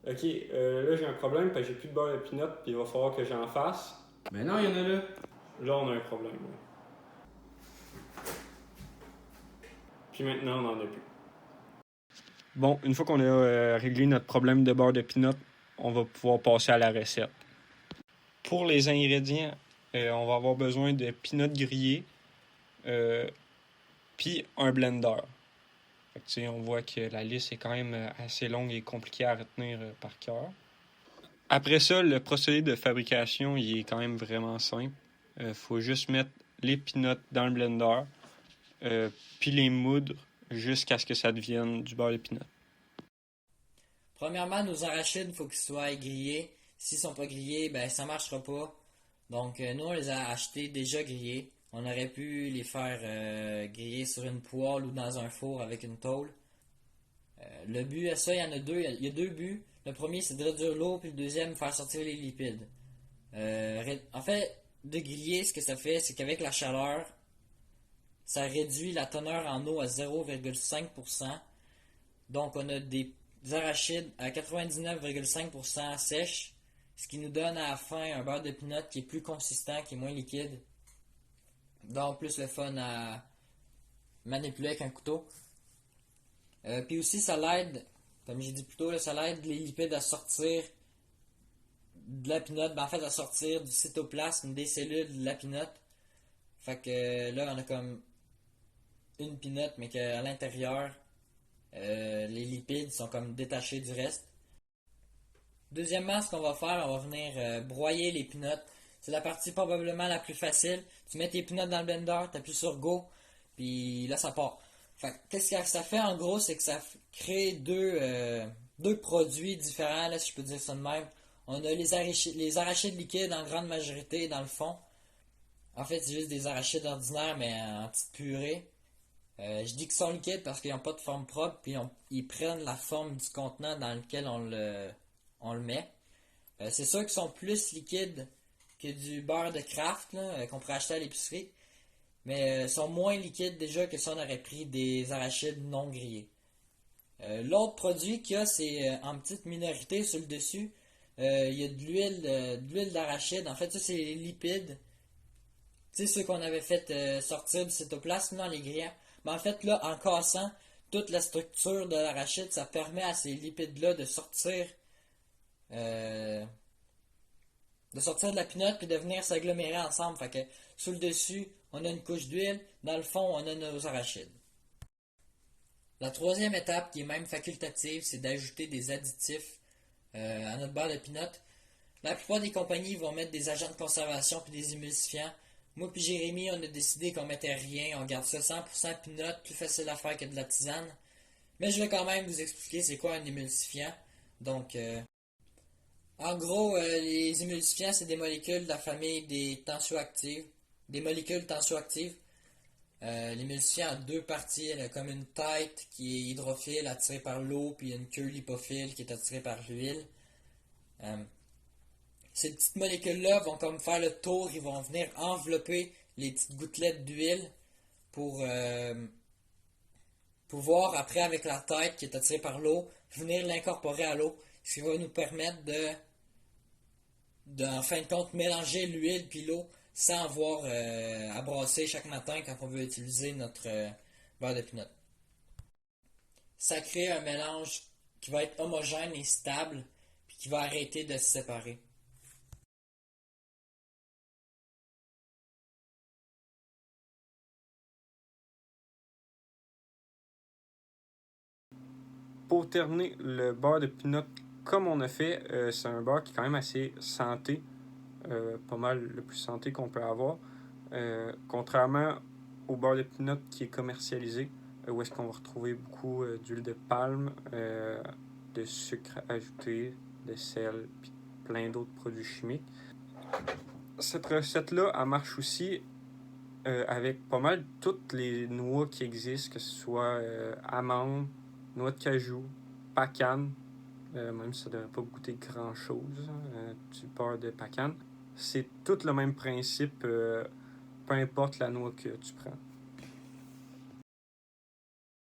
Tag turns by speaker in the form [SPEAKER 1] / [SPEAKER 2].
[SPEAKER 1] Ok, là j'ai un problème parce que j'ai plus de beurre de pinot puis il va falloir que j'en fasse.
[SPEAKER 2] Ben non, il y en a là.
[SPEAKER 1] Là on a un problème. Ouais. Puis maintenant on n'en a plus. Bon, une fois qu'on a réglé notre problème de beurre de pinot, on va pouvoir passer à la recette. Pour les ingrédients, on va avoir besoin de pinot grillé, puis un blender. Fait que, on voit que la liste est quand même assez longue et compliquée à retenir par cœur. Après ça, le procédé de fabrication il est quand même vraiment simple. Faut juste mettre les peanuts dans le blender, puis les moudre jusqu'à ce que ça devienne du beurre de peanut.
[SPEAKER 3] Premièrement, nos arachides, il faut qu'ils soient grillés. S'ils sont pas grillés, ben ça marchera pas. Donc nous on les a achetés déjà grillés. On aurait pu les faire griller sur une poêle ou dans un four avec une tôle. Le but à ça, il y en a deux. Il y a deux buts. Le premier, c'est de réduire l'eau, puis le deuxième, faire sortir les lipides. En fait, de griller, ce que ça fait, c'est qu'avec la chaleur, ça réduit la teneur en eau à 0,5%. Donc, on a des arachides à 99,5% sèches, ce qui nous donne à la fin un beurre de pinot qui est plus consistant, qui est moins liquide. Donc, plus le fun à manipuler avec un couteau. Puis aussi, ça l'aide, comme j'ai dit plus tôt, là, ça l'aide les lipides à sortir de la pinotte, ben en fait à sortir du cytoplasme des cellules de la pinotte. Fait que là, on a comme une pinotte, mais qu'à l'intérieur, les lipides sont comme détachés du reste. Deuxièmement, ce qu'on va faire, on va venir broyer les pinottes. C'est la partie probablement la plus facile. Tu mets tes pinottes dans le blender, tu appuies sur Go, puis là ça part. Fait qu'est-ce que ça fait en gros, c'est que ça crée deux produits différents, là, si je peux dire ça de même. On a les arachides liquides en grande majorité dans le fond. En fait, c'est juste des arachides ordinaires, mais en petite purée. Je dis qu'ils sont liquides parce qu'ils n'ont pas de forme propre, puis ils prennent la forme du contenant dans lequel on le met. C'est sûr qu'ils sont plus liquides que du beurre de Kraft qu'on pourrait acheter à l'épicerie, mais sont moins liquides déjà que si on aurait pris des arachides non grillés. L'autre produit qu'il y a, c'est en petite minorité sur le dessus. Il y a de l'huile d'arachide. En fait, ça, c'est les lipides. Tu sais, ceux qu'on avait fait sortir du cytoplasme dans les grillants. Mais en fait, là, en cassant toute la structure de l'arachide, ça permet à ces lipides-là euh, de sortir de la pinotte puis de venir s'agglomérer ensemble. Fait que sous le dessus, on a une couche d'huile. Dans le fond, on a nos arachides. La troisième étape, qui est même facultative, c'est d'ajouter des additifs à notre beurre de pinot. La plupart des compagnies vont mettre des agents de conservation puis des émulsifiants. Moi puis Jérémy, on a décidé qu'on mettait rien. On garde ça 100% pinot, plus facile à faire que de la tisane. Mais je vais quand même vous expliquer c'est quoi un émulsifiant. Donc, en gros, les émulsifiants, c'est des molécules de la famille des tensioactives. Des molécules tensioactives. L'émulsifiant a deux parties. Elle a comme une tête qui est hydrophile, attirée par l'eau, puis une queue lipophile qui est attirée par l'huile. Euh, Ces petites molécules-là vont comme faire le tour, ils vont venir envelopper les petites gouttelettes d'huile pour pouvoir, après, avec la tête qui est attirée par l'eau, venir l'incorporer à l'eau. Ce qui va nous permettre en fin de compte, mélanger l'huile puis l'eau sans avoir à brasser chaque matin quand on veut utiliser notre beurre de pinot. Ça crée un mélange qui va être homogène et stable puis qui va arrêter de se séparer.
[SPEAKER 1] Pour terminer, le beurre de pinot, comme on a fait, c'est un beurre qui est quand même assez santé, pas mal le plus santé qu'on peut avoir. Contrairement au beurre de pinot qui est commercialisé, où est-ce qu'on va retrouver beaucoup d'huile de palme, de sucre ajouté, de sel, puis plein d'autres produits chimiques. Cette recette-là, elle marche aussi avec pas mal toutes les noix qui existent, que ce soit amandes, noix de cajou, pacane, même si ça ne devrait pas goûter grand-chose, du beurre de pacane. C'est tout le même principe, peu importe la noix que tu prends.